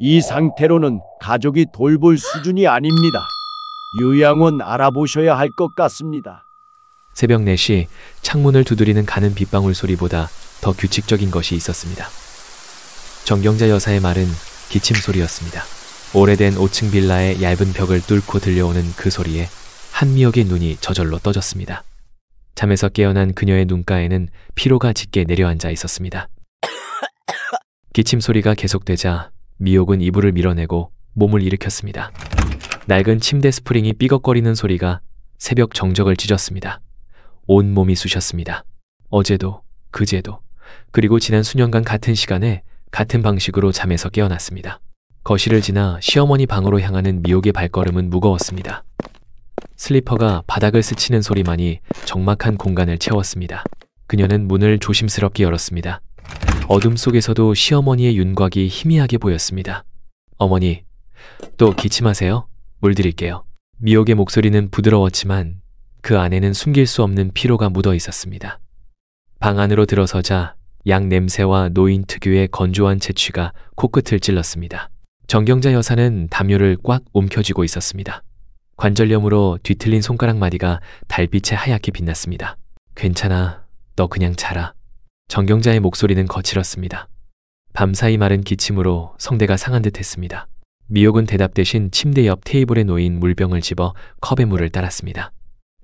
이 상태로는 가족이 돌볼 수준이 아닙니다. 요양원 알아보셔야 할 것 같습니다. 새벽 4시 창문을 두드리는 가는 빗방울 소리보다 더 규칙적인 것이 있었습니다. 정경자 여사의 말은 기침 소리였습니다. 오래된 5층 빌라의 얇은 벽을 뚫고 들려오는 그 소리에 한미옥의 눈이 저절로 떠졌습니다. 잠에서 깨어난 그녀의 눈가에는 피로가 짙게 내려앉아 있었습니다. 기침 소리가 계속되자 미옥은 이불을 밀어내고 몸을 일으켰습니다. 낡은 침대 스프링이 삐걱거리는 소리가 새벽 정적을 찢었습니다. 온 몸이 쑤셨습니다. 어제도, 그제도, 그리고 지난 수년간 같은 시간에 같은 방식으로 잠에서 깨어났습니다. 거실을 지나 시어머니 방으로 향하는 미옥의 발걸음은 무거웠습니다. 슬리퍼가 바닥을 스치는 소리만이 적막한 공간을 채웠습니다. 그녀는 문을 조심스럽게 열었습니다. 어둠 속에서도 시어머니의 윤곽이 희미하게 보였습니다. 어머니, 또 기침하세요? 물 드릴게요. 미옥의 목소리는 부드러웠지만 그 안에는 숨길 수 없는 피로가 묻어 있었습니다. 방 안으로 들어서자 약 냄새와 노인 특유의 건조한 채취가 코끝을 찔렀습니다. 정경자 여사는 담요를 꽉 움켜쥐고 있었습니다. 관절염으로 뒤틀린 손가락 마디가 달빛에 하얗게 빛났습니다. 괜찮아, 너 그냥 자라. 정경자의 목소리는 거칠었습니다. 밤사이 마른 기침으로 성대가 상한 듯 했습니다. 미옥은 대답 대신 침대 옆 테이블에 놓인 물병을 집어 컵에 물을 따랐습니다.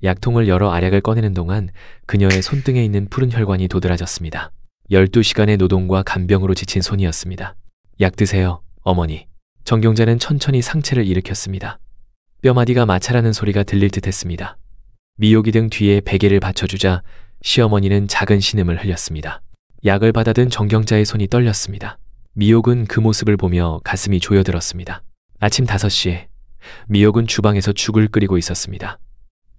약통을 열어 알약을 꺼내는 동안 그녀의 손등에 있는 푸른 혈관이 도드라졌습니다. 12시간의 노동과 간병으로 지친 손이었습니다. 약 드세요, 어머니. 정경자는 천천히 상체를 일으켰습니다. 뼈마디가 마찰하는 소리가 들릴 듯 했습니다. 미옥이 등 뒤에 베개를 받쳐주자 시어머니는 작은 신음을 흘렸습니다. 약을 받아든 정경자의 손이 떨렸습니다. 미옥은 그 모습을 보며 가슴이 조여들었습니다. 아침 5시, 미옥은 주방에서 죽을 끓이고 있었습니다.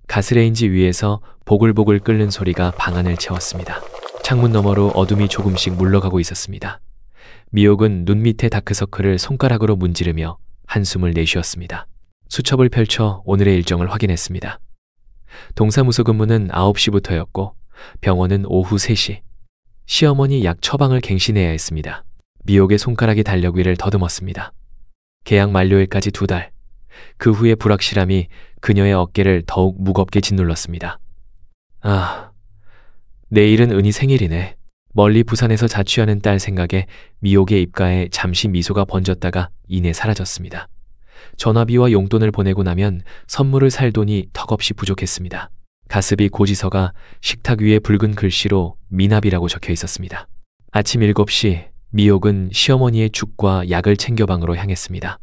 가스레인지 위에서 보글보글 끓는 소리가 방 안을 채웠습니다. 창문 너머로 어둠이 조금씩 물러가고 있었습니다. 미옥은 눈 밑의 다크서클을 손가락으로 문지르며 한숨을 내쉬었습니다. 수첩을 펼쳐 오늘의 일정을 확인했습니다. 동사무소 근무는 9시부터였고 병원은 오후 3시. 시어머니 약 처방을 갱신해야 했습니다. 미옥의 손가락이 달력 위를 더듬었습니다. 계약 만료일까지 2달. 그 후의 불확실함이 그녀의 어깨를 더욱 무겁게 짓눌렀습니다. 아, 내일은 은희 생일이네. 멀리 부산에서 자취하는 딸 생각에 미옥의 입가에 잠시 미소가 번졌다가 이내 사라졌습니다. 전화비와 용돈을 보내고 나면 선물을 살 돈이 턱없이 부족했습니다. 가습이 고지서가 식탁 위에 붉은 글씨로 미납이라고 적혀 있었습니다. 아침 7시 미옥은 시어머니의 죽과 약을 챙겨 방으로 향했습니다.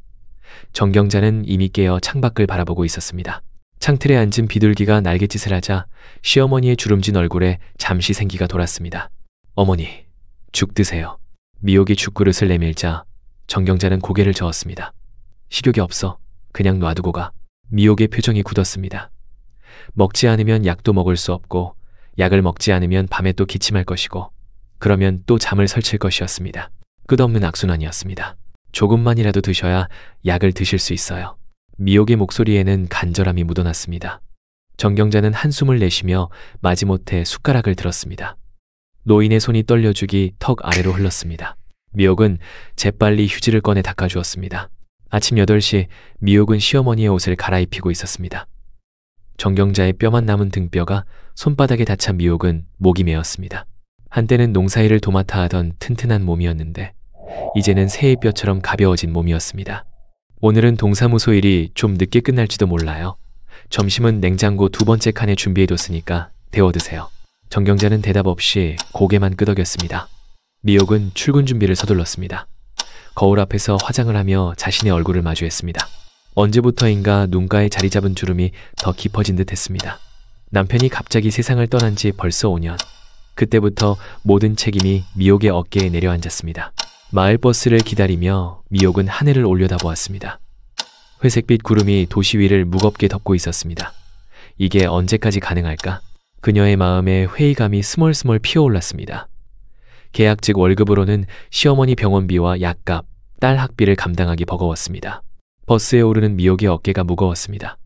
정경자는 이미 깨어 창밖을 바라보고 있었습니다. 창틀에 앉은 비둘기가 날갯짓을 하자 시어머니의 주름진 얼굴에 잠시 생기가 돌았습니다. 어머니, 죽 드세요. 미옥이 죽그릇을 내밀자 정경자는 고개를 저었습니다. 식욕이 없어. 그냥 놔두고 가. 미옥의 표정이 굳었습니다. 먹지 않으면 약도 먹을 수 없고 약을 먹지 않으면 밤에 또 기침할 것이고 그러면 또 잠을 설칠 것이었습니다. 끝없는 악순환이었습니다. 조금만이라도 드셔야 약을 드실 수 있어요. 미옥의 목소리에는 간절함이 묻어났습니다. 정경자는 한숨을 내쉬며 마지못해 숟가락을 들었습니다. 노인의 손이 떨려주기 턱 아래로 흘렀습니다. 미옥은 재빨리 휴지를 꺼내 닦아주었습니다. 아침 8시 미옥은 시어머니의 옷을 갈아입히고 있었습니다. 정경자의 뼈만 남은 등뼈가 손바닥에 닿자 미옥은 목이 메었습니다. 한때는 농사일을 도맡아 하던 튼튼한 몸이었는데 이제는 새의 뼈처럼 가벼워진 몸이었습니다. 오늘은 동사무소 일이 좀 늦게 끝날지도 몰라요. 점심은 냉장고 2번째 칸에 준비해뒀으니까 데워 드세요. 정경자는 대답 없이 고개만 끄덕였습니다. 미옥은 출근 준비를 서둘렀습니다. 거울 앞에서 화장을 하며 자신의 얼굴을 마주했습니다. 언제부터인가 눈가에 자리 잡은 주름이 더 깊어진 듯 했습니다. 남편이 갑자기 세상을 떠난 지 벌써 5년. 그때부터 모든 책임이 미옥의 어깨에 내려앉았습니다. 마을버스를 기다리며 미옥은 하늘을 올려다보았습니다. 회색빛 구름이 도시 위를 무겁게 덮고 있었습니다. 이게 언제까지 가능할까? 그녀의 마음에 회의감이 스멀스멀 피어올랐습니다. 계약직 월급으로는 시어머니 병원비와 약값, 딸 학비를 감당하기 버거웠습니다. 버스에 오르는 미옥의 어깨가 무거웠습니다.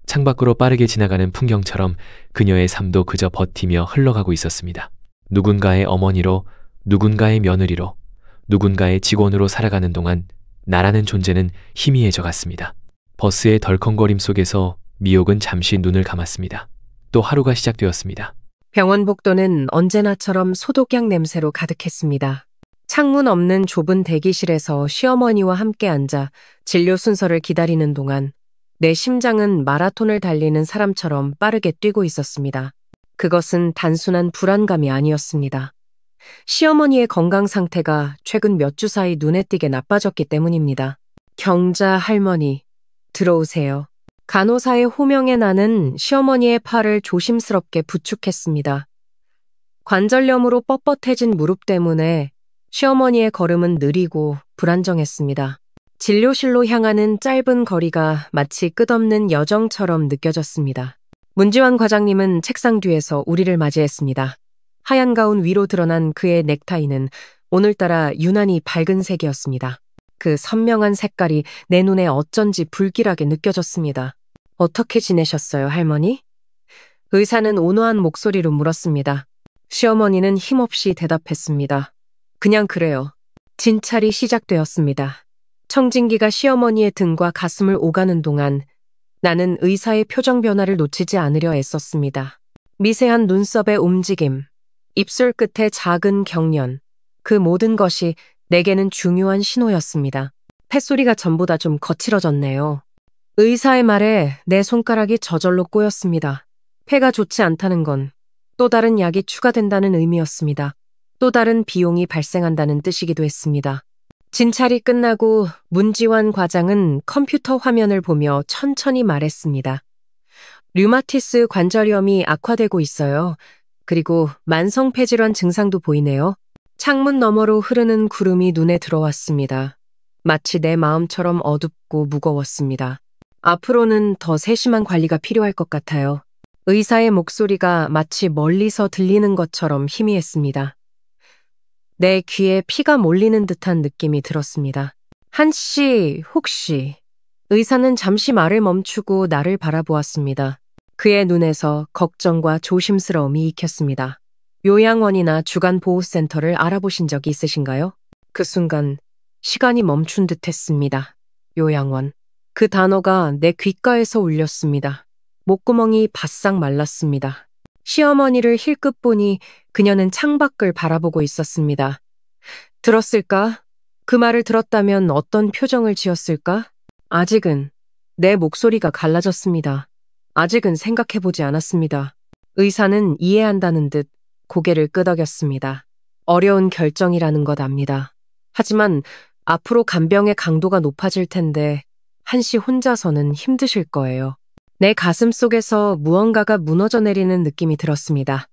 창밖으로 빠르게 지나가는 풍경처럼 그녀의 삶도 그저 버티며 흘러가고 있었습니다. 누군가의 어머니로, 누군가의 며느리로, 누군가의 직원으로 살아가는 동안 나라는 존재는 희미해져 갔습니다. 버스의 덜컹거림 속에서 미옥은 잠시 눈을 감았습니다. 또 하루가 시작되었습니다. 병원 복도는 언제나처럼 소독약 냄새로 가득했습니다. 창문 없는 좁은 대기실에서 시어머니와 함께 앉아 진료 순서를 기다리는 동안 내 심장은 마라톤을 달리는 사람처럼 빠르게 뛰고 있었습니다. 그것은 단순한 불안감이 아니었습니다. 시어머니의 건강 상태가 최근 몇 주 사이 눈에 띄게 나빠졌기 때문입니다. 경자 할머니, 들어오세요. 간호사의 호명에 나는 시어머니의 팔을 조심스럽게 부축했습니다. 관절염으로 뻣뻣해진 무릎 때문에 시어머니의 걸음은 느리고 불안정했습니다. 진료실로 향하는 짧은 거리가 마치 끝없는 여정처럼 느껴졌습니다. 문지환 과장님은 책상 뒤에서 우리를 맞이했습니다. 하얀 가운 위로 드러난 그의 넥타이는 오늘따라 유난히 밝은 색이었습니다. 그 선명한 색깔이 내 눈에 어쩐지 불길하게 느껴졌습니다. 어떻게 지내셨어요, 할머니? 의사는 온화한 목소리로 물었습니다. 시어머니는 힘없이 대답했습니다. 그냥 그래요. 진찰이 시작되었습니다. 청진기가 시어머니의 등과 가슴을 오가는 동안 나는 의사의 표정 변화를 놓치지 않으려 애썼습니다. 미세한 눈썹의 움직임, 입술 끝에 작은 경련, 그 모든 것이 내게는 중요한 신호였습니다. 폐소리가 전보다 좀 거칠어졌네요. 의사의 말에 내 손가락이 저절로 꼬였습니다. 폐가 좋지 않다는 건 또 다른 약이 추가된다는 의미였습니다. 또 다른 비용이 발생한다는 뜻이기도 했습니다. 진찰이 끝나고 문지환 과장은 컴퓨터 화면을 보며 천천히 말했습니다. 류마티스 관절염이 악화되고 있어요. 그리고 만성 폐질환 증상도 보이네요. 창문 너머로 흐르는 구름이 눈에 들어왔습니다. 마치 내 마음처럼 어둡고 무거웠습니다. 앞으로는 더 세심한 관리가 필요할 것 같아요. 의사의 목소리가 마치 멀리서 들리는 것처럼 희미했습니다. 내 귀에 피가 몰리는 듯한 느낌이 들었습니다. 한씨, 혹시... 의사는 잠시 말을 멈추고 나를 바라보았습니다. 그의 눈에서 걱정과 조심스러움이 익혔습니다. 요양원이나 주간보호센터를 알아보신 적이 있으신가요? 그 순간 시간이 멈춘 듯 했습니다. 요양원. 그 단어가 내 귓가에서 울렸습니다. 목구멍이 바싹 말랐습니다. 시어머니를 힐끗 보니 그녀는 창밖을 바라보고 있었습니다. 들었을까? 그 말을 들었다면 어떤 표정을 지었을까? 아직은 내 목소리가 갈라졌습니다. 아직은 생각해보지 않았습니다. 의사는 이해한다는 듯 고개를 끄덕였습니다. 어려운 결정이라는 것 압니다. 하지만 앞으로 간병의 강도가 높아질 텐데 한씨 혼자서는 힘드실 거예요. 내 가슴 속에서 무언가가 무너져 내리는 느낌이 들었습니다.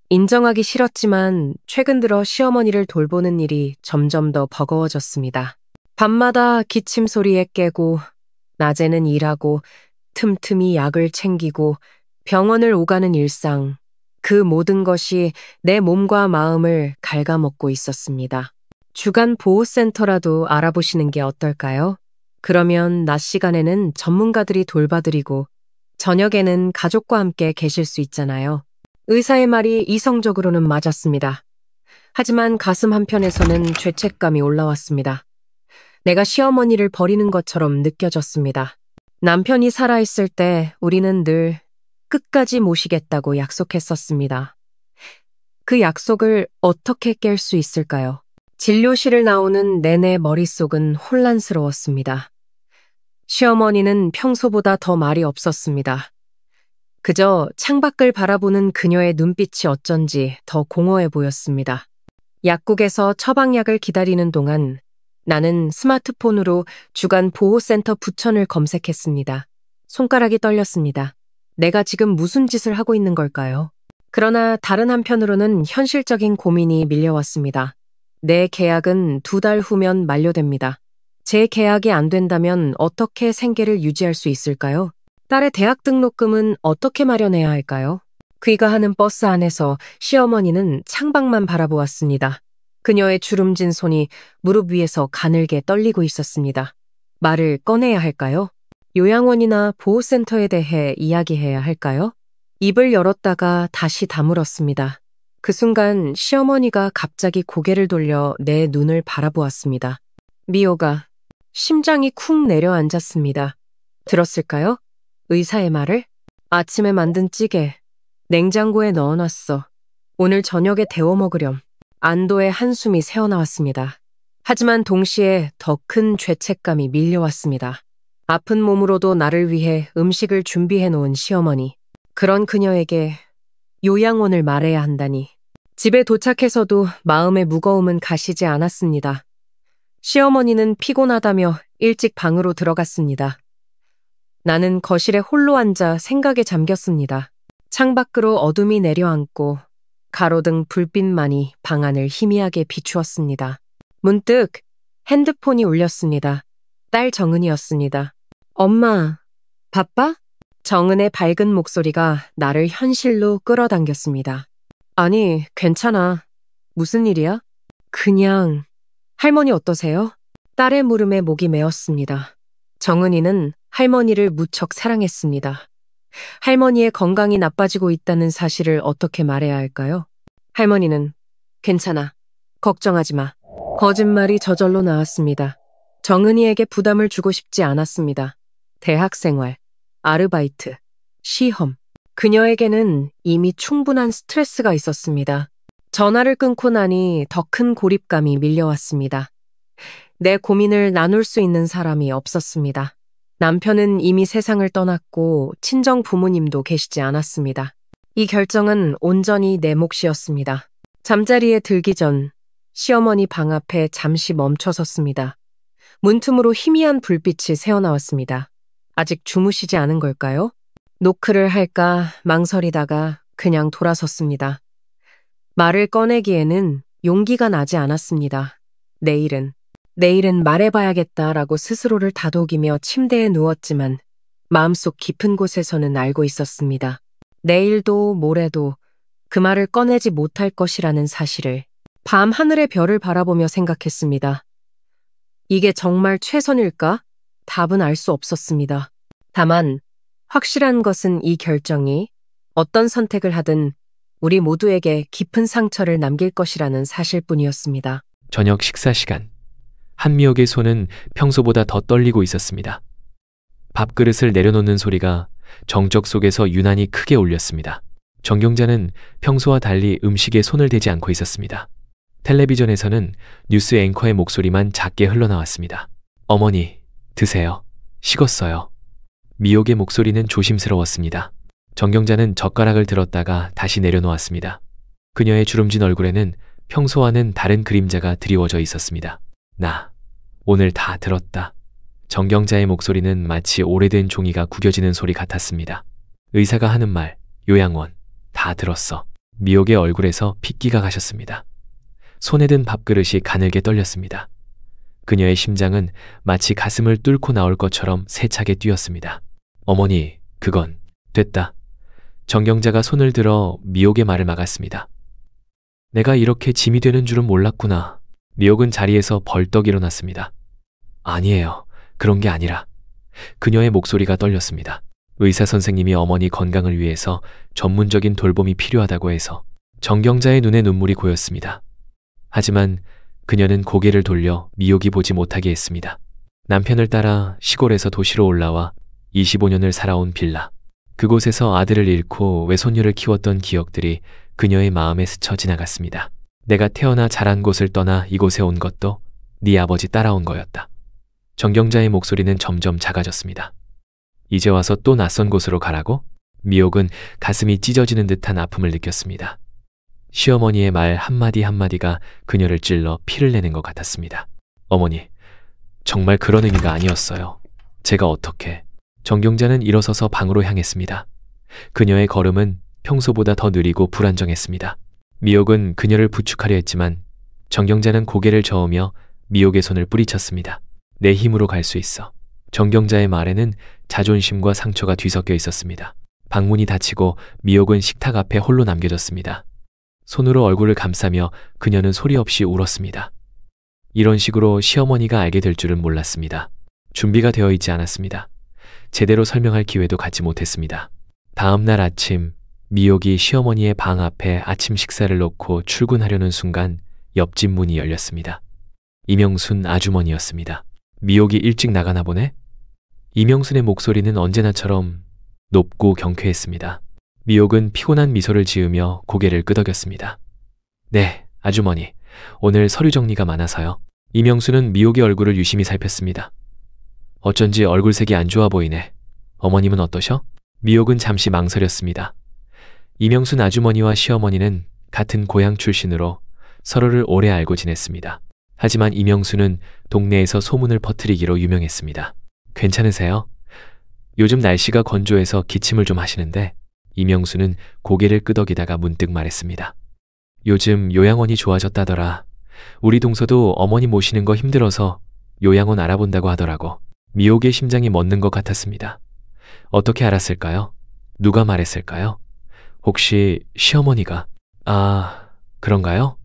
인정하기 싫었지만 최근 들어 시어머니를 돌보는 일이 점점 더 버거워졌습니다. 밤마다 기침 소리에 깨고 낮에는 일하고 틈틈이 약을 챙기고 병원을 오가는 일상. 그 모든 것이 내 몸과 마음을 갉아먹고 있었습니다. 주간 보호센터라도 알아보시는 게 어떨까요? 그러면 낮 시간에는 전문가들이 돌봐드리고 저녁에는 가족과 함께 계실 수 있잖아요. 의사의 말이 이성적으로는 맞았습니다. 하지만 가슴 한편에서는 죄책감이 올라왔습니다. 내가 시어머니를 버리는 것처럼 느껴졌습니다. 남편이 살아있을 때 우리는 늘 끝까지 모시겠다고 약속했었습니다. 그 약속을 어떻게 깰 수 있을까요? 진료실을 나오는 내내 머릿속은 혼란스러웠습니다. 시어머니는 평소보다 더 말이 없었습니다. 그저 창밖을 바라보는 그녀의 눈빛이 어쩐지 더 공허해 보였습니다. 약국에서 처방약을 기다리는 동안 나는 스마트폰으로 주간 보호센터 부천을 검색했습니다. 손가락이 떨렸습니다. 내가 지금 무슨 짓을 하고 있는 걸까요? 그러나 다른 한편으로는 현실적인 고민이 밀려왔습니다. 내 계약은 2달 후면 만료됩니다. 제 계약이 안 된다면 어떻게 생계를 유지할 수 있을까요? 딸의 대학 등록금은 어떻게 마련해야 할까요? 귀가하는 버스 안에서 시어머니는 창밖만 바라보았습니다. 그녀의 주름진 손이 무릎 위에서 가늘게 떨리고 있었습니다. 말을 꺼내야 할까요? 요양원이나 보호센터에 대해 이야기해야 할까요? 입을 열었다가 다시 다물었습니다. 그 순간 시어머니가 갑자기 고개를 돌려 내 눈을 바라보았습니다. 미호가 심장이 쿵 내려앉았습니다. 들었을까요? 의사의 말을? 아침에 만든 찌개, 냉장고에 넣어놨어. 오늘 저녁에 데워 먹으렴. 안도의 한숨이 새어나왔습니다. 하지만 동시에 더 큰 죄책감이 밀려왔습니다. 아픈 몸으로도 나를 위해 음식을 준비해 놓은 시어머니. 그런 그녀에게 요양원을 말해야 한다니. 집에 도착해서도 마음의 무거움은 가시지 않았습니다. 시어머니는 피곤하다며 일찍 방으로 들어갔습니다. 나는 거실에 홀로 앉아 생각에 잠겼습니다. 창밖으로 어둠이 내려앉고 가로등 불빛만이 방 안을 희미하게 비추었습니다. 문득 핸드폰이 울렸습니다. 딸 정은이었습니다. 엄마, 바빠? 정은의 밝은 목소리가 나를 현실로 끌어당겼습니다. 아니, 괜찮아. 무슨 일이야? 그냥... 할머니 어떠세요? 딸의 물음에 목이 메었습니다. 정은이는 할머니를 무척 사랑했습니다. 할머니의 건강이 나빠지고 있다는 사실을 어떻게 말해야 할까요? 할머니는 괜찮아. 걱정하지 마. 거짓말이 저절로 나왔습니다. 정은이에게 부담을 주고 싶지 않았습니다. 대학 생활, 아르바이트, 시험. 그녀에게는 이미 충분한 스트레스가 있었습니다. 전화를 끊고 나니 더 큰 고립감이 밀려왔습니다. 내 고민을 나눌 수 있는 사람이 없었습니다. 남편은 이미 세상을 떠났고 친정 부모님도 계시지 않았습니다. 이 결정은 온전히 내 몫이었습니다. 잠자리에 들기 전 시어머니 방 앞에 잠시 멈춰섰습니다. 문틈으로 희미한 불빛이 새어나왔습니다. 아직 주무시지 않은 걸까요? 노크를 할까 망설이다가 그냥 돌아섰습니다. 말을 꺼내기에는 용기가 나지 않았습니다. 내일은 말해봐야겠다라고 스스로를 다독이며 침대에 누웠지만 마음속 깊은 곳에서는 알고 있었습니다. 내일도 모레도 그 말을 꺼내지 못할 것이라는 사실을. 밤 하늘의 별을 바라보며 생각했습니다. 이게 정말 최선일까? 답은 알 수 없었습니다. 다만 확실한 것은 이 결정이 어떤 선택을 하든 우리 모두에게 깊은 상처를 남길 것이라는 사실뿐이었습니다. 저녁 식사 시간. 한미옥의 손은 평소보다 더 떨리고 있었습니다. 밥그릇을 내려놓는 소리가 정적 속에서 유난히 크게 울렸습니다. 정경자는 평소와 달리 음식에 손을 대지 않고 있었습니다. 텔레비전에서는 뉴스 앵커의 목소리만 작게 흘러나왔습니다. 어머니, 드세요. 식었어요. 미옥의 목소리는 조심스러웠습니다. 정경자는 젓가락을 들었다가 다시 내려놓았습니다. 그녀의 주름진 얼굴에는 평소와는 다른 그림자가 드리워져 있었습니다. 나 오늘 다 들었다. 정경자의 목소리는 마치 오래된 종이가 구겨지는 소리 같았습니다. 의사가 하는 말, 요양원, 다 들었어. 미옥의 얼굴에서 핏기가 가셨습니다. 손에 든 밥그릇이 가늘게 떨렸습니다. 그녀의 심장은 마치 가슴을 뚫고 나올 것처럼 세차게 뛰었습니다. 어머니, 그건 됐다. 정경자가 손을 들어 미옥의 말을 막았습니다. 내가 이렇게 짐이 되는 줄은 몰랐구나. 미옥은 자리에서 벌떡 일어났습니다. 아니에요. 그런 게 아니라. 그녀의 목소리가 떨렸습니다. 의사 선생님이 어머니 건강을 위해서 전문적인 돌봄이 필요하다고 해서. 정경자의 눈에 눈물이 고였습니다. 하지만 그녀는 고개를 돌려 미옥이 보지 못하게 했습니다. 남편을 따라 시골에서 도시로 올라와 25년을 살아온 빌라. 그곳에서 아들을 잃고 외손녀를 키웠던 기억들이 그녀의 마음에 스쳐 지나갔습니다. 내가 태어나 자란 곳을 떠나 이곳에 온 것도 네 아버지 따라온 거였다. 정경자의 목소리는 점점 작아졌습니다. 이제 와서 또 낯선 곳으로 가라고? 미옥은 가슴이 찢어지는 듯한 아픔을 느꼈습니다. 시어머니의 말 한마디 한마디가 그녀를 찔러 피를 내는 것 같았습니다. 어머니, 정말 그런 의미가 아니었어요. 제가 어떻게... 정경자는 일어서서 방으로 향했습니다. 그녀의 걸음은 평소보다 더 느리고 불안정했습니다. 미옥은 그녀를 부축하려 했지만 정경자는 고개를 저으며 미옥의 손을 뿌리쳤습니다. 내 힘으로 갈 수 있어. 정경자의 말에는 자존심과 상처가 뒤섞여 있었습니다. 방문이 닫히고 미옥은 식탁 앞에 홀로 남겨졌습니다. 손으로 얼굴을 감싸며 그녀는 소리 없이 울었습니다. 이런 식으로 시어머니가 알게 될 줄은 몰랐습니다. 준비가 되어 있지 않았습니다. 제대로 설명할 기회도 갖지 못했습니다. 다음 날 아침, 미옥이 시어머니의 방 앞에 아침 식사를 놓고 출근하려는 순간 옆집 문이 열렸습니다. 이명순 아주머니였습니다. 미옥이 일찍 나가나 보네? 이명순의 목소리는 언제나처럼 높고 경쾌했습니다. 미옥은 피곤한 미소를 지으며 고개를 끄덕였습니다. 네, 아주머니. 오늘 서류 정리가 많아서요. 이명순은 미옥의 얼굴을 유심히 살폈습니다. 어쩐지 얼굴색이 안 좋아 보이네. 어머님은 어떠셔? 미옥은 잠시 망설였습니다. 이명순 아주머니와 시어머니는 같은 고향 출신으로 서로를 오래 알고 지냈습니다. 하지만 이명순은 동네에서 소문을 퍼뜨리기로 유명했습니다. 괜찮으세요? 요즘 날씨가 건조해서 기침을 좀 하시는데 이명순은 고개를 끄덕이다가 문득 말했습니다. 요즘 요양원이 좋아졌다더라. 우리 동서도 어머니 모시는 거 힘들어서 요양원 알아본다고 하더라고. 미옥의 심장이 멎는 것 같았습니다. 어떻게 알았을까요? 누가 말했을까요? 혹시 시어머니가? 아, 그런가요?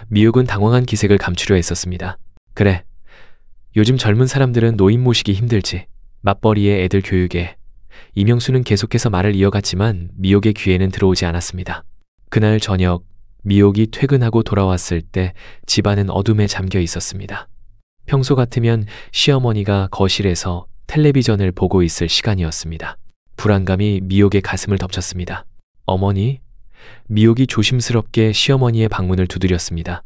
미옥은 당황한 기색을 감추려 했었습니다. 그래. 요즘 젊은 사람들은 노인 모시기 힘들지. 맞벌이에 애들 교육에. 이명수는 계속해서 말을 이어갔지만 미옥의 귀에는 들어오지 않았습니다. 그날 저녁 미옥이 퇴근하고 돌아왔을 때 집안은 어둠에 잠겨 있었습니다. 평소 같으면 시어머니가 거실에서 텔레비전을 보고 있을 시간이었습니다. 불안감이 미옥의 가슴을 덮쳤습니다. 어머니? 미옥이 조심스럽게 시어머니의 방문을 두드렸습니다.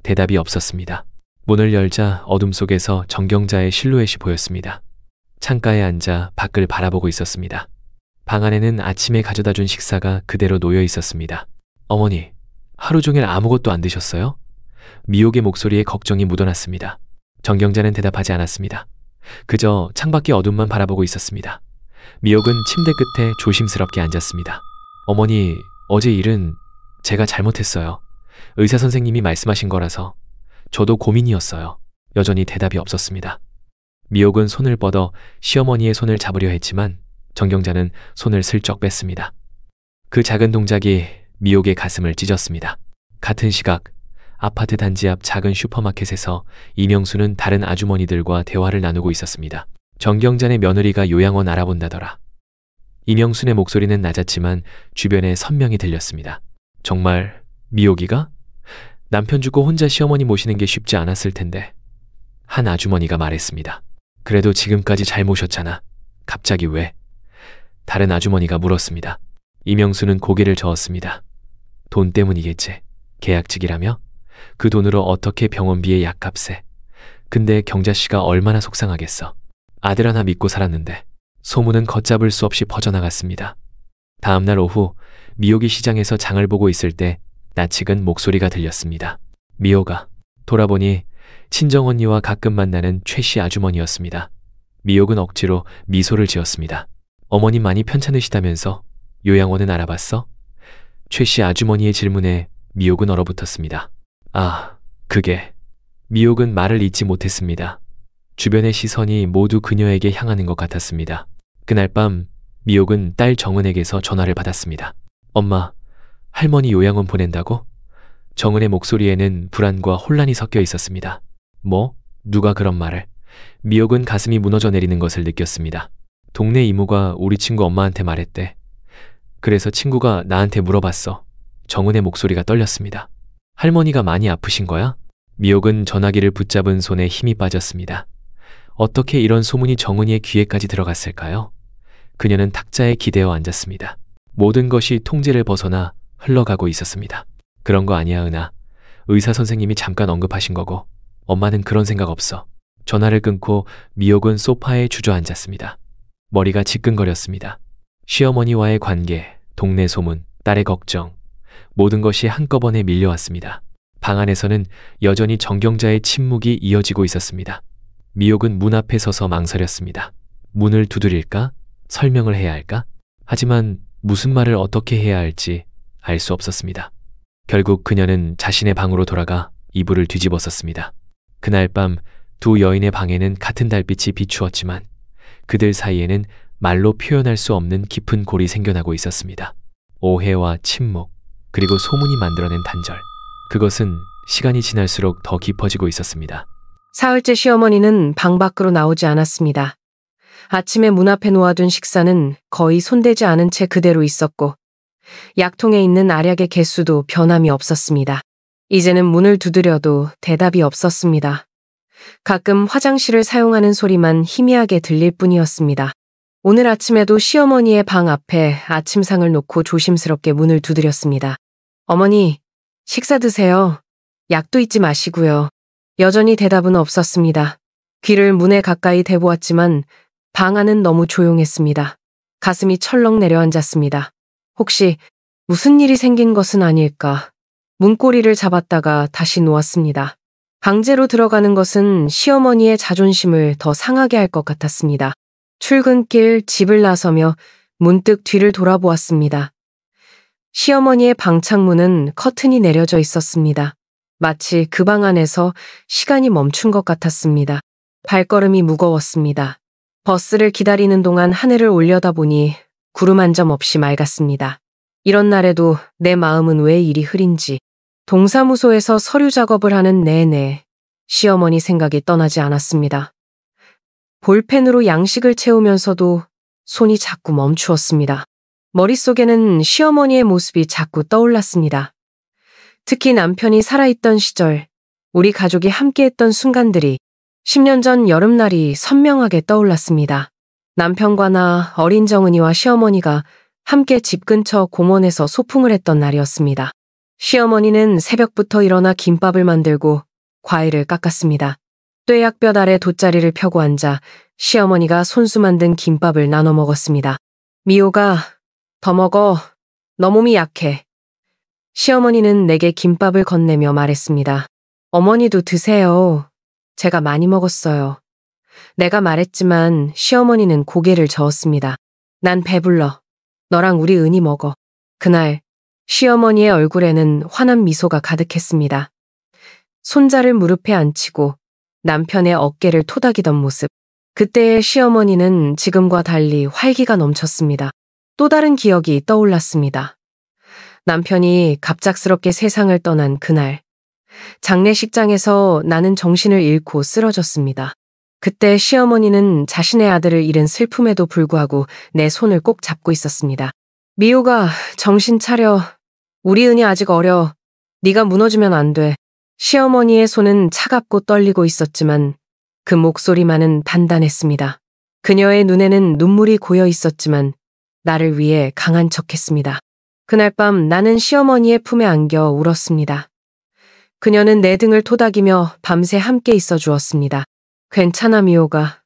대답이 없었습니다. 문을 열자 어둠 속에서 정경자의 실루엣이 보였습니다. 창가에 앉아 밖을 바라보고 있었습니다. 방 안에는 아침에 가져다 준 식사가 그대로 놓여 있었습니다. 어머니, 하루 종일 아무것도 안 드셨어요? 미옥의 목소리에 걱정이 묻어났습니다. 정경자는 대답하지 않았습니다. 그저 창밖의 어둠만 바라보고 있었습니다. 미옥은 침대 끝에 조심스럽게 앉았습니다. 어머니, 어제 일은 제가 잘못했어요. 의사 선생님이 말씀하신 거라서 저도 고민이었어요. 여전히 대답이 없었습니다. 미옥은 손을 뻗어 시어머니의 손을 잡으려 했지만 정경자는 손을 슬쩍 뺐습니다. 그 작은 동작이 미옥의 가슴을 찢었습니다. 같은 시각 아파트 단지 앞 작은 슈퍼마켓에서 이명수는 다른 아주머니들과 대화를 나누고 있었습니다. 정경자네 며느리가 요양원 알아본다더라. 이명순의 목소리는 낮았지만 주변에 선명히 들렸습니다. 정말 미옥이가? 남편 죽고 혼자 시어머니 모시는 게 쉽지 않았을 텐데. 한 아주머니가 말했습니다. 그래도 지금까지 잘 모셨잖아. 갑자기 왜? 다른 아주머니가 물었습니다. 이명수는 고개를 저었습니다. 돈 때문이겠지. 계약직이라며? 그 돈으로 어떻게 병원비에 약값에. 근데 경자씨가 얼마나 속상하겠어. 아들 하나 믿고 살았는데. 소문은 걷잡을 수 없이 퍼져나갔습니다. 다음날 오후 미옥이 시장에서 장을 보고 있을 때 낯익은 목소리가 들렸습니다. 미옥아. 돌아보니 친정언니와 가끔 만나는 최씨 아주머니였습니다. 미옥은 억지로 미소를 지었습니다. 어머님 많이 편찮으시다면서 요양원은 알아봤어? 최씨 아주머니의 질문에 미옥은 얼어붙었습니다. 아, 그게. 미옥은 말을 잇지 못했습니다. 주변의 시선이 모두 그녀에게 향하는 것 같았습니다. 그날 밤 미옥은 딸 정은에게서 전화를 받았습니다. 엄마, 할머니 요양원 보낸다고? 정은의 목소리에는 불안과 혼란이 섞여 있었습니다. 뭐? 누가 그런 말을? 미옥은 가슴이 무너져 내리는 것을 느꼈습니다. 동네 이모가 우리 친구 엄마한테 말했대. 그래서 친구가 나한테 물어봤어. 정은의 목소리가 떨렸습니다. 할머니가 많이 아프신 거야? 미옥은 전화기를 붙잡은 손에 힘이 빠졌습니다. 어떻게 이런 소문이 정은이의 귀에까지 들어갔을까요? 그녀는 탁자에 기대어 앉았습니다. 모든 것이 통제를 벗어나 흘러가고 있었습니다. 그런 거 아니야, 은하. 의사 선생님이 잠깐 언급하신 거고 엄마는 그런 생각 없어. 전화를 끊고 미옥은 소파에 주저앉았습니다. 머리가 지끈거렸습니다. 시어머니와의 관계, 동네 소문, 딸의 걱정, 모든 것이 한꺼번에 밀려왔습니다. 방 안에서는 여전히 정경자의 침묵이 이어지고 있었습니다. 미옥은 문 앞에 서서 망설였습니다. 문을 두드릴까? 설명을 해야 할까? 하지만 무슨 말을 어떻게 해야 할지 알 수 없었습니다. 결국 그녀는 자신의 방으로 돌아가 이불을 뒤집어 썼습니다. 그날 밤 두 여인의 방에는 같은 달빛이 비추었지만 그들 사이에는 말로 표현할 수 없는 깊은 골이 생겨나고 있었습니다. 오해와 침묵, 그리고 소문이 만들어낸 단절. 그것은 시간이 지날수록 더 깊어지고 있었습니다. 사흘째 시어머니는 방 밖으로 나오지 않았습니다. 아침에 문 앞에 놓아둔 식사는 거의 손대지 않은 채 그대로 있었고 약통에 있는 알약의 개수도 변함이 없었습니다. 이제는 문을 두드려도 대답이 없었습니다. 가끔 화장실을 사용하는 소리만 희미하게 들릴 뿐이었습니다. 오늘 아침에도 시어머니의 방 앞에 아침상을 놓고 조심스럽게 문을 두드렸습니다. 어머니, 식사 드세요. 약도 잊지 마시고요. 여전히 대답은 없었습니다. 귀를 문에 가까이 대보았지만 방 안은 너무 조용했습니다. 가슴이 철렁 내려앉았습니다. 혹시 무슨 일이 생긴 것은 아닐까? 문고리를 잡았다가 다시 놓았습니다. 강제로 들어가는 것은 시어머니의 자존심을 더 상하게 할 것 같았습니다. 출근길 집을 나서며 문득 뒤를 돌아보았습니다. 시어머니의 방 창문은 커튼이 내려져 있었습니다. 마치 그 방 안에서 시간이 멈춘 것 같았습니다. 발걸음이 무거웠습니다. 버스를 기다리는 동안 하늘을 올려다보니 구름 한 점 없이 맑았습니다. 이런 날에도 내 마음은 왜 이리 흐린지. 동사무소에서 서류 작업을 하는 내내 시어머니 생각이 떠나지 않았습니다. 볼펜으로 양식을 채우면서도 손이 자꾸 멈추었습니다. 머릿속에는 시어머니의 모습이 자꾸 떠올랐습니다. 특히 남편이 살아있던 시절, 우리 가족이 함께했던 순간들이 10년 전 여름날이 선명하게 떠올랐습니다. 남편과 나, 어린 정은이와 시어머니가 함께 집 근처 공원에서 소풍을 했던 날이었습니다. 시어머니는 새벽부터 일어나 김밥을 만들고 과일을 깎았습니다. 뙤약볕 아래 돗자리를 펴고 앉아 시어머니가 손수 만든 김밥을 나눠 먹었습니다. 미호가, 더 먹어. 너 몸이 약해. 시어머니는 내게 김밥을 건네며 말했습니다. 어머니도 드세요. 제가 많이 먹었어요. 내가 말했지만 시어머니는 고개를 저었습니다. 난 배불러. 너랑 우리 은희 먹어. 그날 시어머니의 얼굴에는 환한 미소가 가득했습니다. 손자를 무릎에 앉히고 남편의 어깨를 토닥이던 모습. 그때의 시어머니는 지금과 달리 활기가 넘쳤습니다. 또 다른 기억이 떠올랐습니다. 남편이 갑작스럽게 세상을 떠난 그날. 장례식장에서 나는 정신을 잃고 쓰러졌습니다. 그때 시어머니는 자신의 아들을 잃은 슬픔에도 불구하고 내 손을 꼭 잡고 있었습니다. 미호가, 정신 차려. 우리 은희 아직 어려. 네가 무너지면 안 돼. 시어머니의 손은 차갑고 떨리고 있었지만 그 목소리만은 단단했습니다. 그녀의 눈에는 눈물이 고여 있었지만 나를 위해 강한 척했습니다. 그날 밤 나는 시어머니의 품에 안겨 울었습니다. 그녀는 내 등을 토닥이며 밤새 함께 있어 주었습니다. 괜찮아, 미호가.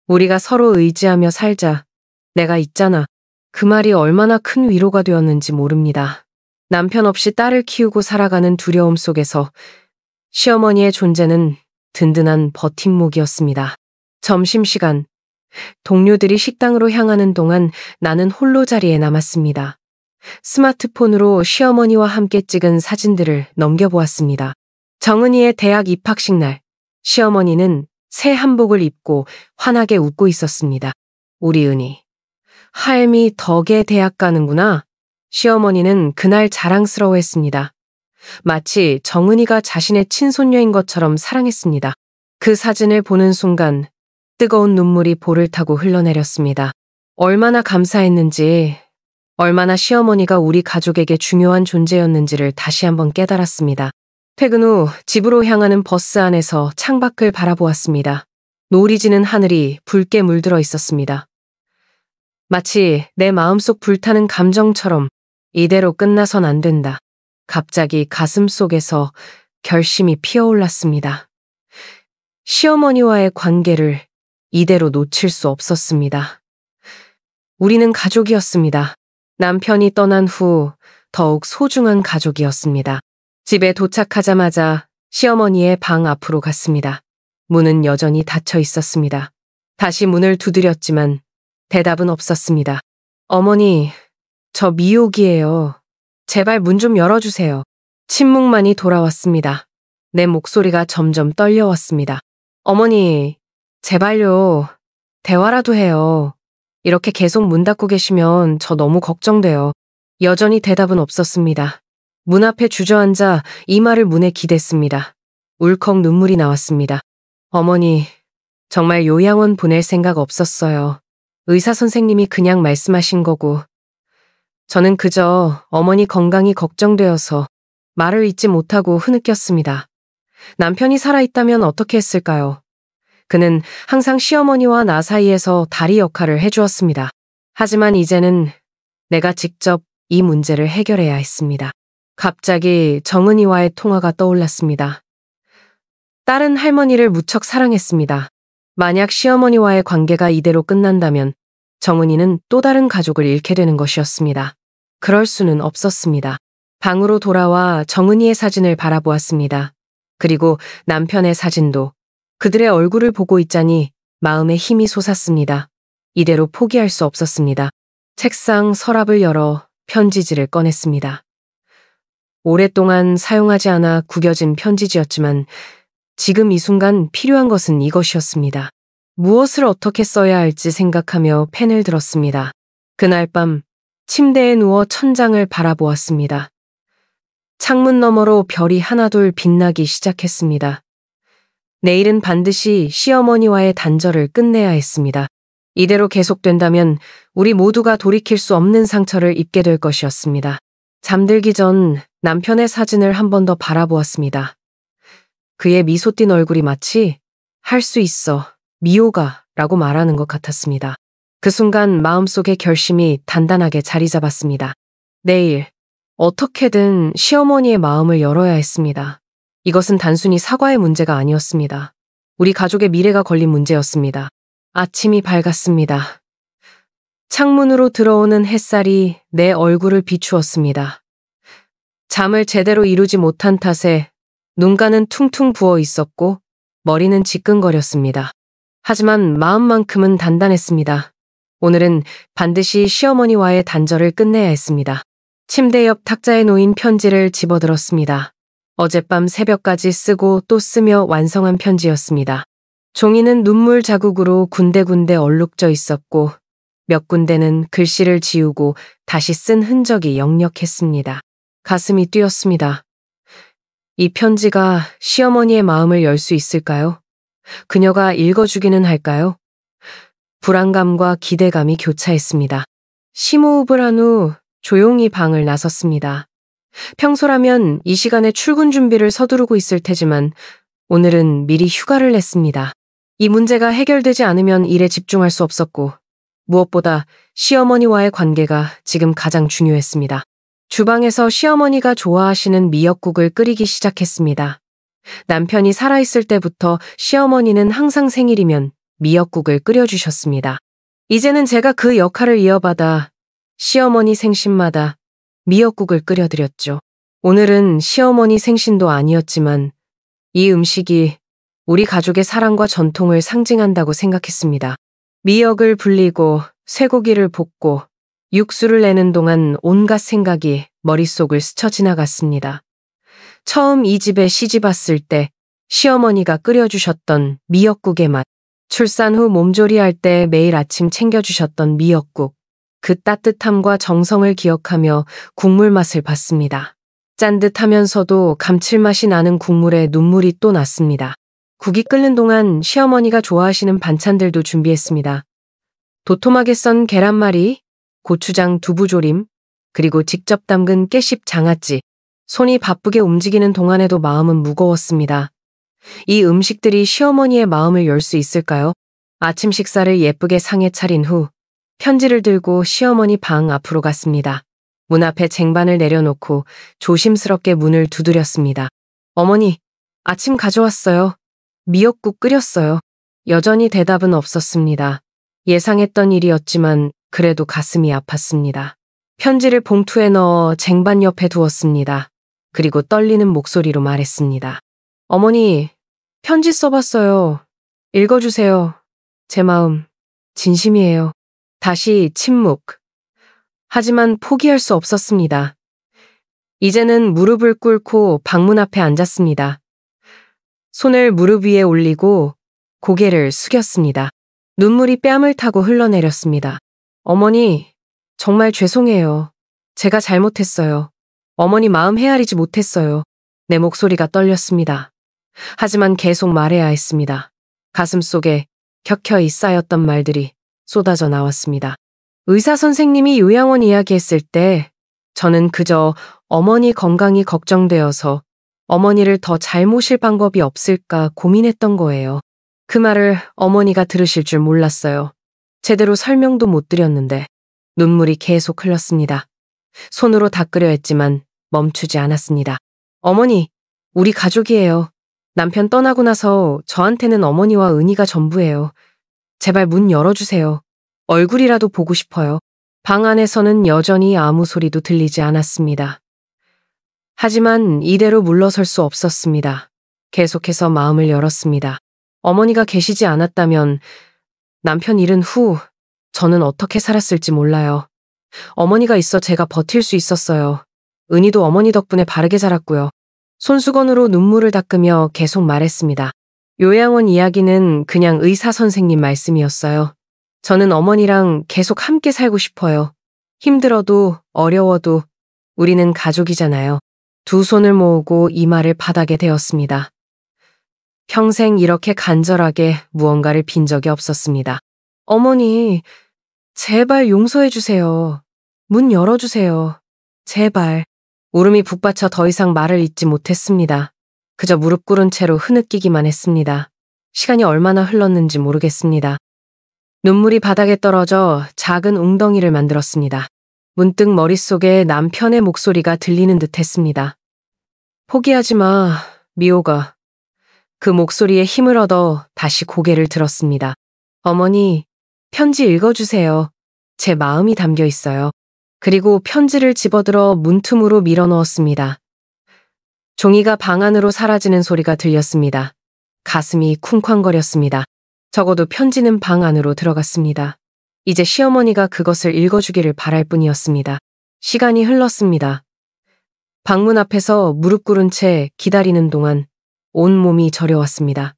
우리가 서로 의지하며 살자. 내가 있잖아. 그 말이 얼마나 큰 위로가 되었는지 모릅니다. 남편 없이 딸을 키우고 살아가는 두려움 속에서 시어머니의 존재는 든든한 버팀목이었습니다. 점심시간, 동료들이 식당으로 향하는 동안 나는 홀로 자리에 남았습니다. 스마트폰으로 시어머니와 함께 찍은 사진들을 넘겨보았습니다. 정은이의 대학 입학식 날, 시어머니는 새 한복을 입고 환하게 웃고 있었습니다. 우리 은희, 할미 덕에 대학 가는구나. 시어머니는 그날 자랑스러워했습니다. 마치 정은이가 자신의 친손녀인 것처럼 사랑했습니다. 그 사진을 보는 순간 뜨거운 눈물이 볼을 타고 흘러내렸습니다. 얼마나 감사했는지, 얼마나 시어머니가 우리 가족에게 중요한 존재였는지를 다시 한번 깨달았습니다. 퇴근 후 집으로 향하는 버스 안에서 창밖을 바라보았습니다. 노을이 지는 하늘이 붉게 물들어 있었습니다. 마치 내 마음속 불타는 감정처럼 이대로 끝나선 안 된다. 갑자기 가슴 속에서 결심이 피어올랐습니다. 시어머니와의 관계를 이대로 놓칠 수 없었습니다. 우리는 가족이었습니다. 남편이 떠난 후 더욱 소중한 가족이었습니다. 집에 도착하자마자 시어머니의 방 앞으로 갔습니다. 문은 여전히 닫혀 있었습니다. 다시 문을 두드렸지만 대답은 없었습니다. 어머니, 저 미옥이에요. 제발 문 좀 열어주세요. 침묵만이 돌아왔습니다. 내 목소리가 점점 떨려왔습니다. 어머니, 제발요. 대화라도 해요. 이렇게 계속 문 닫고 계시면 저 너무 걱정돼요. 여전히 대답은 없었습니다. 문 앞에 주저앉아 이마를 문에 기댔습니다. 울컥 눈물이 나왔습니다. 어머니, 정말 요양원 보낼 생각 없었어요. 의사 선생님이 그냥 말씀하신 거고, 저는 그저 어머니 건강이 걱정되어서 말을 잇지 못하고 흐느꼈습니다. 남편이 살아있다면 어떻게 했을까요? 그는 항상 시어머니와 나 사이에서 다리 역할을 해주었습니다. 하지만 이제는 내가 직접 이 문제를 해결해야 했습니다. 갑자기 정은이와의 통화가 떠올랐습니다. 딸은 할머니를 무척 사랑했습니다. 만약 시어머니와의 관계가 이대로 끝난다면 정은이는 또 다른 가족을 잃게 되는 것이었습니다. 그럴 수는 없었습니다. 방으로 돌아와 정은이의 사진을 바라보았습니다. 그리고 남편의 사진도. 그들의 얼굴을 보고 있자니 마음에 힘이 솟았습니다. 이대로 포기할 수 없었습니다. 책상 서랍을 열어 편지지를 꺼냈습니다. 오랫동안 사용하지 않아 구겨진 편지지였지만 지금 이 순간 필요한 것은 이것이었습니다. 무엇을 어떻게 써야 할지 생각하며 펜을 들었습니다. 그날 밤 침대에 누워 천장을 바라보았습니다. 창문 너머로 별이 하나둘 빛나기 시작했습니다. 내일은 반드시 시어머니와의 단절을 끝내야 했습니다. 이대로 계속된다면 우리 모두가 돌이킬 수 없는 상처를 입게 될 것이었습니다. 잠들기 전 남편의 사진을 한 번 더 바라보았습니다. 그의 미소 띤 얼굴이 마치 할 수 있어, 미호가 라고 말하는 것 같았습니다. 그 순간 마음속의 결심이 단단하게 자리 잡았습니다. 내일 어떻게든 시어머니의 마음을 열어야 했습니다. 이것은 단순히 사과의 문제가 아니었습니다. 우리 가족의 미래가 걸린 문제였습니다. 아침이 밝았습니다. 창문으로 들어오는 햇살이 내 얼굴을 비추었습니다. 잠을 제대로 이루지 못한 탓에 눈가는 퉁퉁 부어 있었고 머리는 지끈거렸습니다. 하지만 마음만큼은 단단했습니다. 오늘은 반드시 시어머니와의 단절을 끝내야 했습니다. 침대 옆 탁자에 놓인 편지를 집어들었습니다. 어젯밤 새벽까지 쓰고 또 쓰며 완성한 편지였습니다. 종이는 눈물 자국으로 군데군데 얼룩져 있었고 몇 군데는 글씨를 지우고 다시 쓴 흔적이 역력했습니다. 가슴이 뛰었습니다. 이 편지가 시어머니의 마음을 열 수 있을까요? 그녀가 읽어주기는 할까요? 불안감과 기대감이 교차했습니다. 심호흡을 한 후 조용히 방을 나섰습니다. 평소라면 이 시간에 출근 준비를 서두르고 있을 테지만 오늘은 미리 휴가를 냈습니다. 이 문제가 해결되지 않으면 일에 집중할 수 없었고 무엇보다 시어머니와의 관계가 지금 가장 중요했습니다. 주방에서 시어머니가 좋아하시는 미역국을 끓이기 시작했습니다. 남편이 살아있을 때부터 시어머니는 항상 생일이면 미역국을 끓여주셨습니다. 이제는 제가 그 역할을 이어받아 시어머니 생신마다 미역국을 끓여드렸죠. 오늘은 시어머니 생신도 아니었지만 이 음식이 우리 가족의 사랑과 전통을 상징한다고 생각했습니다. 미역을 불리고 쇠고기를 볶고 육수를 내는 동안 온갖 생각이 머릿속을 스쳐 지나갔습니다. 처음 이 집에 시집 왔을 때 시어머니가 끓여주셨던 미역국의 맛, 출산 후 몸조리할 때 매일 아침 챙겨주셨던 미역국, 그 따뜻함과 정성을 기억하며 국물 맛을 봤습니다. 짠 듯하면서도 감칠맛이 나는 국물에 눈물이 또 났습니다. 국이 끓는 동안 시어머니가 좋아하시는 반찬들도 준비했습니다. 도톰하게 썬 계란말이, 고추장 두부조림, 그리고 직접 담근 깨씹 장아찌. 손이 바쁘게 움직이는 동안에도 마음은 무거웠습니다. 이 음식들이 시어머니의 마음을 열 수 있을까요? 아침 식사를 예쁘게 상에 차린 후 편지를 들고 시어머니 방 앞으로 갔습니다. 문 앞에 쟁반을 내려놓고 조심스럽게 문을 두드렸습니다. 어머니, 아침 가져왔어요. 미역국 끓였어요. 여전히 대답은 없었습니다. 예상했던 일이었지만 그래도 가슴이 아팠습니다. 편지를 봉투에 넣어 쟁반 옆에 두었습니다. 그리고 떨리는 목소리로 말했습니다. 어머니, 편지 써봤어요. 읽어주세요. 제 마음, 진심이에요. 다시 침묵. 하지만 포기할 수 없었습니다. 이제는 무릎을 꿇고 방문 앞에 앉았습니다. 손을 무릎 위에 올리고 고개를 숙였습니다. 눈물이 뺨을 타고 흘러내렸습니다. 어머니, 정말 죄송해요. 제가 잘못했어요. 어머니 마음 헤아리지 못했어요. 내 목소리가 떨렸습니다. 하지만 계속 말해야 했습니다. 가슴 속에 켜켜이 쌓였던 말들이 쏟아져 나왔습니다. 의사 선생님이 요양원 이야기했을 때 저는 그저 어머니 건강이 걱정되어서 어머니를 더 잘 모실 방법이 없을까 고민했던 거예요. 그 말을 어머니가 들으실 줄 몰랐어요. 제대로 설명도 못 드렸는데 눈물이 계속 흘렀습니다. 손으로 닦으려 했지만 멈추지 않았습니다. 어머니, 우리 가족이에요. 남편 떠나고 나서 저한테는 어머니와 은희가 전부예요. 제발 문 열어주세요. 얼굴이라도 보고 싶어요. 방 안에서는 여전히 아무 소리도 들리지 않았습니다. 하지만 이대로 물러설 수 없었습니다. 계속해서 마음을 열었습니다. 어머니가 계시지 않았다면 남편 잃은 후 저는 어떻게 살았을지 몰라요. 어머니가 있어 제가 버틸 수 있었어요. 은희도 어머니 덕분에 바르게 자랐고요. 손수건으로 눈물을 닦으며 계속 말했습니다. 요양원 이야기는 그냥 의사 선생님 말씀이었어요. 저는 어머니랑 계속 함께 살고 싶어요. 힘들어도 어려워도 우리는 가족이잖아요. 두 손을 모으고 이 말을 바닥에 대었습니다. 평생 이렇게 간절하게 무언가를 빈 적이 없었습니다. 어머니, 제발 용서해 주세요. 문 열어주세요. 제발. 울음이 북받쳐 더 이상 말을 잇지 못했습니다. 그저 무릎 꿇은 채로 흐느끼기만 했습니다. 시간이 얼마나 흘렀는지 모르겠습니다. 눈물이 바닥에 떨어져 작은 웅덩이를 만들었습니다. 문득 머릿속에 남편의 목소리가 들리는 듯 했습니다. 포기하지 마, 미호가. 그 목소리에 힘을 얻어 다시 고개를 들었습니다. 어머니, 편지 읽어주세요. 제 마음이 담겨 있어요. 그리고 편지를 집어들어 문틈으로 밀어넣었습니다. 종이가 방 안으로 사라지는 소리가 들렸습니다. 가슴이 쿵쾅거렸습니다. 적어도 편지는 방 안으로 들어갔습니다. 이제 시어머니가 그것을 읽어주기를 바랄 뿐이었습니다. 시간이 흘렀습니다. 방문 앞에서 무릎 꿇은 채 기다리는 동안 온몸이 저려왔습니다.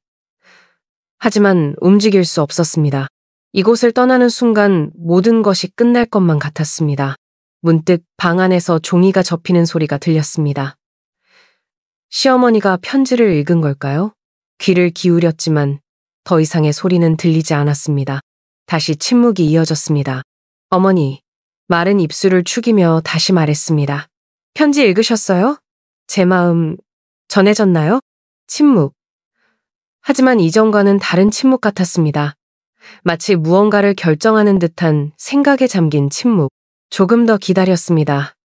하지만 움직일 수 없었습니다. 이곳을 떠나는 순간 모든 것이 끝날 것만 같았습니다. 문득 방 안에서 종이가 접히는 소리가 들렸습니다. 시어머니가 편지를 읽은 걸까요? 귀를 기울였지만 더 이상의 소리는 들리지 않았습니다. 다시 침묵이 이어졌습니다. 어머니, 마른 입술을 축이며 다시 말했습니다. 편지 읽으셨어요? 제 마음 전해졌나요? 침묵. 하지만 이전과는 다른 침묵 같았습니다. 마치 무언가를 결정하는 듯한 생각에 잠긴 침묵. 조금 더 기다렸습니다.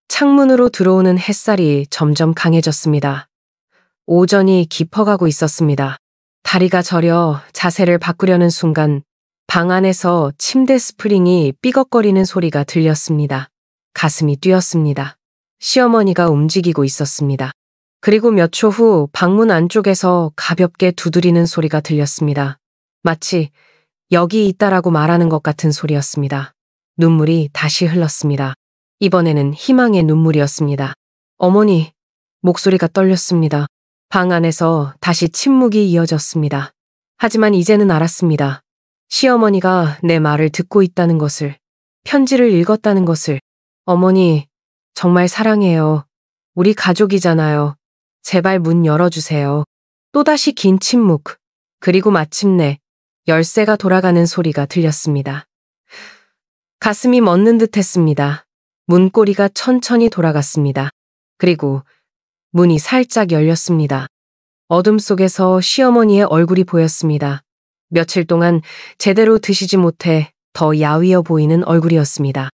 창문으로 들어오는 햇살이 점점 강해졌습니다. 오전이 깊어가고 있었습니다. 다리가 저려 자세를 바꾸려는 순간 방 안에서 침대 스프링이 삐걱거리는 소리가 들렸습니다. 가슴이 뛰었습니다. 시어머니가 움직이고 있었습니다. 그리고 몇 초 후 방문 안쪽에서 가볍게 두드리는 소리가 들렸습니다. 마치 여기 있다라고 말하는 것 같은 소리였습니다. 눈물이 다시 흘렀습니다. 이번에는 희망의 눈물이었습니다. 어머니, 목소리가 떨렸습니다. 방 안에서 다시 침묵이 이어졌습니다. 하지만 이제는 알았습니다. 시어머니가 내 말을 듣고 있다는 것을, 편지를 읽었다는 것을. 어머니, 정말 사랑해요. 우리 가족이잖아요. 제발 문 열어주세요. 또다시 긴 침묵. 그리고 마침내 열쇠가 돌아가는 소리가 들렸습니다. 가슴이 멎는 듯 했습니다. 문고리가 천천히 돌아갔습니다. 그리고 문이 살짝 열렸습니다. 어둠 속에서 시어머니의 얼굴이 보였습니다. 며칠 동안 제대로 드시지 못해 더 야위어 보이는 얼굴이었습니다.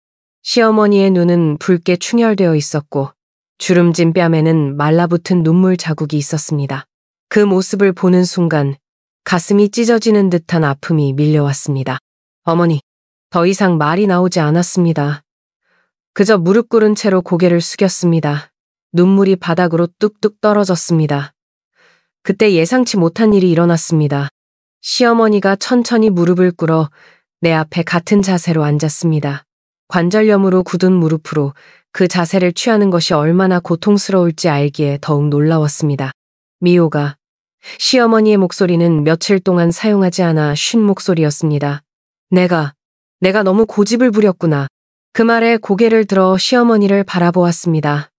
시어머니의 눈은 붉게 충혈되어 있었고 주름진 뺨에는 말라붙은 눈물 자국이 있었습니다. 그 모습을 보는 순간 가슴이 찢어지는 듯한 아픔이 밀려왔습니다. 어머니, 더 이상 말이 나오지 않았습니다. 그저 무릎 꿇은 채로 고개를 숙였습니다. 눈물이 바닥으로 뚝뚝 떨어졌습니다. 그때 예상치 못한 일이 일어났습니다. 시어머니가 천천히 무릎을 꿇어 내 앞에 같은 자세로 앉았습니다. 관절염으로 굳은 무릎으로 그 자세를 취하는 것이 얼마나 고통스러울지 알기에 더욱 놀라웠습니다. 미호가. 시어머니의 목소리는 며칠 동안 사용하지 않아 쉰 목소리였습니다. 내가 너무 고집을 부렸구나. 그 말에 고개를 들어 시어머니를 바라보았습니다.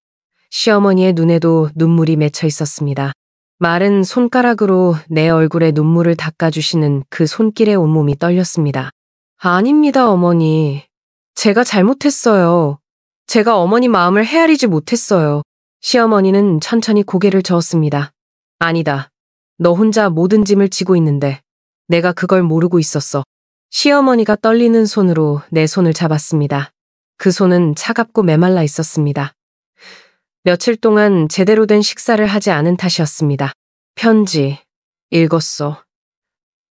시어머니의 눈에도 눈물이 맺혀 있었습니다. 마른 손가락으로 내 얼굴에 눈물을 닦아주시는 그 손길에 온몸이 떨렸습니다. 아닙니다, 어머니. 제가 잘못했어요. 제가 어머니 마음을 헤아리지 못했어요. 시어머니는 천천히 고개를 저었습니다. 아니다. 너 혼자 모든 짐을 지고 있는데 내가 그걸 모르고 있었어. 시어머니가 떨리는 손으로 내 손을 잡았습니다. 그 손은 차갑고 메말라 있었습니다. 며칠 동안 제대로 된 식사를 하지 않은 탓이었습니다. 편지, 읽었어.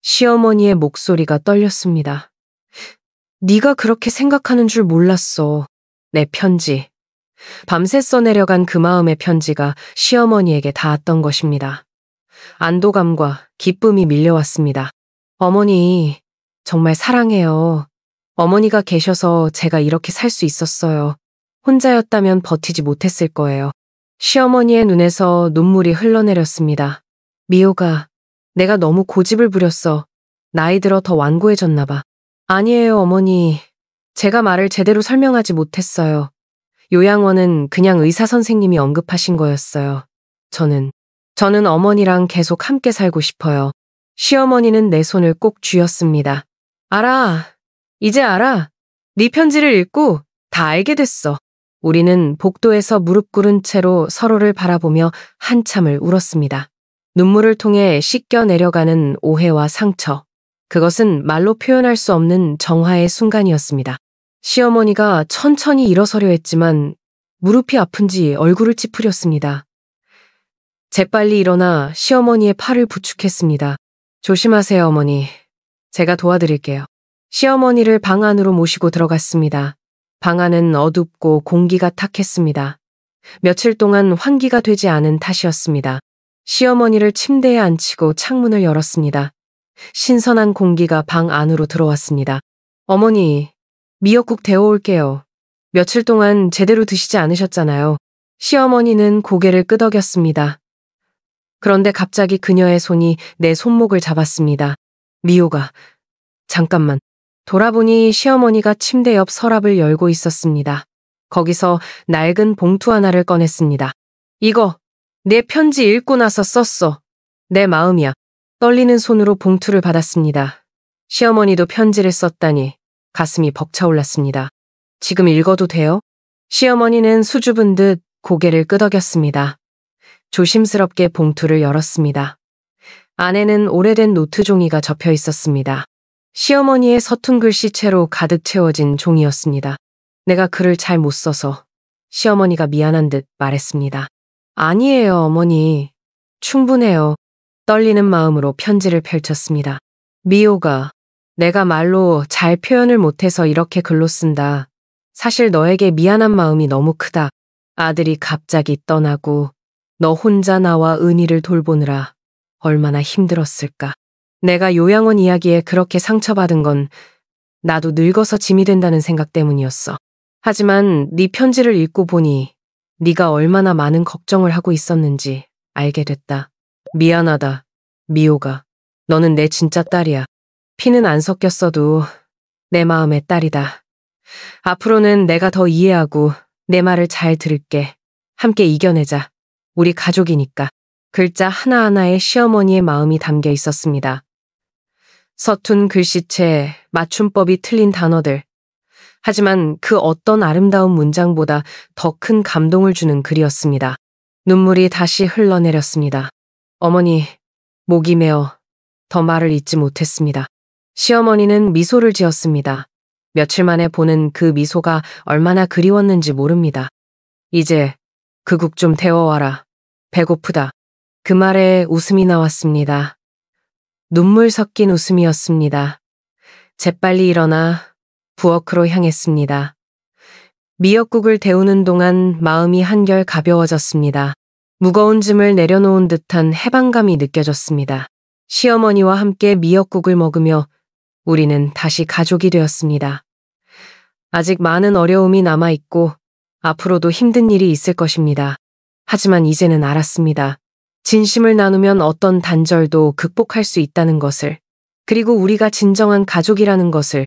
시어머니의 목소리가 떨렸습니다. 네가 그렇게 생각하는 줄 몰랐어. 내 편지. 밤새 써내려간 그 마음의 편지가 시어머니에게 닿았던 것입니다. 안도감과 기쁨이 밀려왔습니다. 어머니, 정말 사랑해요. 어머니가 계셔서 제가 이렇게 살 수 있었어요. 혼자였다면 버티지 못했을 거예요. 시어머니의 눈에서 눈물이 흘러내렸습니다. 미호가, 내가 너무 고집을 부렸어. 나이 들어 더 완고해졌나 봐. 아니에요, 어머니. 제가 말을 제대로 설명하지 못했어요. 요양원은 그냥 의사 선생님이 언급하신 거였어요. 저는 어머니랑 계속 함께 살고 싶어요. 시어머니는 내 손을 꼭 쥐었습니다. 알아. 이제 알아. 네 편지를 읽고 다 알게 됐어. 우리는 복도에서 무릎 꿇은 채로 서로를 바라보며 한참을 울었습니다. 눈물을 통해 씻겨 내려가는 오해와 상처. 그것은 말로 표현할 수 없는 정화의 순간이었습니다. 시어머니가 천천히 일어서려 했지만 무릎이 아픈지 얼굴을 찌푸렸습니다. 재빨리 일어나 시어머니의 팔을 부축했습니다. 조심하세요, 어머니. 제가 도와드릴게요. 시어머니를 방 안으로 모시고 들어갔습니다. 방 안은 어둡고 공기가 탁했습니다. 며칠 동안 환기가 되지 않은 탓이었습니다. 시어머니를 침대에 앉히고 창문을 열었습니다. 신선한 공기가 방 안으로 들어왔습니다. 어머니, 미역국 데워올게요. 며칠 동안 제대로 드시지 않으셨잖아요. 시어머니는 고개를 끄덕였습니다. 그런데 갑자기 그녀의 손이 내 손목을 잡았습니다. 미호가, 잠깐만. 돌아보니 시어머니가 침대 옆 서랍을 열고 있었습니다. 거기서 낡은 봉투 하나를 꺼냈습니다. 이거, 내 편지 읽고 나서 썼어. 내 마음이야. 떨리는 손으로 봉투를 받았습니다. 시어머니도 편지를 썼다니 가슴이 벅차올랐습니다. 지금 읽어도 돼요? 시어머니는 수줍은 듯 고개를 끄덕였습니다. 조심스럽게 봉투를 열었습니다. 안에는 오래된 노트 종이가 접혀 있었습니다. 시어머니의 서툰 글씨체로 가득 채워진 종이였습니다. 내가 글을 잘 못 써서 시어머니가 미안한 듯 말했습니다. 아니에요, 어머니. 충분해요. 떨리는 마음으로 편지를 펼쳤습니다. 미호가, 내가 말로 잘 표현을 못해서 이렇게 글로 쓴다. 사실 너에게 미안한 마음이 너무 크다. 아들이 갑자기 떠나고 너 혼자 나와 은희를 돌보느라 얼마나 힘들었을까. 내가 요양원 이야기에 그렇게 상처받은 건 나도 늙어서 짐이 된다는 생각 때문이었어. 하지만 네 편지를 읽고 보니 네가 얼마나 많은 걱정을 하고 있었는지 알게 됐다. 미안하다, 미호가. 너는 내 진짜 딸이야. 피는 안 섞였어도 내 마음의 딸이다. 앞으로는 내가 더 이해하고 내 말을 잘 들을게. 함께 이겨내자. 우리 가족이니까. 글자 하나하나에 시어머니의 마음이 담겨 있었습니다. 서툰 글씨체, 맞춤법이 틀린 단어들. 하지만 그 어떤 아름다운 문장보다 더 큰 감동을 주는 글이었습니다. 눈물이 다시 흘러내렸습니다. 어머니, 목이 메어 더 말을 잇지 못했습니다. 시어머니는 미소를 지었습니다. 며칠 만에 보는 그 미소가 얼마나 그리웠는지 모릅니다. 이제 그 국 좀 데워와라. 배고프다. 그 말에 웃음이 나왔습니다. 눈물 섞인 웃음이었습니다. 재빨리 일어나 부엌으로 향했습니다. 미역국을 데우는 동안 마음이 한결 가벼워졌습니다. 무거운 짐을 내려놓은 듯한 해방감이 느껴졌습니다. 시어머니와 함께 미역국을 먹으며 우리는 다시 가족이 되었습니다. 아직 많은 어려움이 남아있고 앞으로도 힘든 일이 있을 것입니다. 하지만 이제는 알았습니다. 진심을 나누면 어떤 단절도 극복할 수 있다는 것을, 그리고 우리가 진정한 가족이라는 것을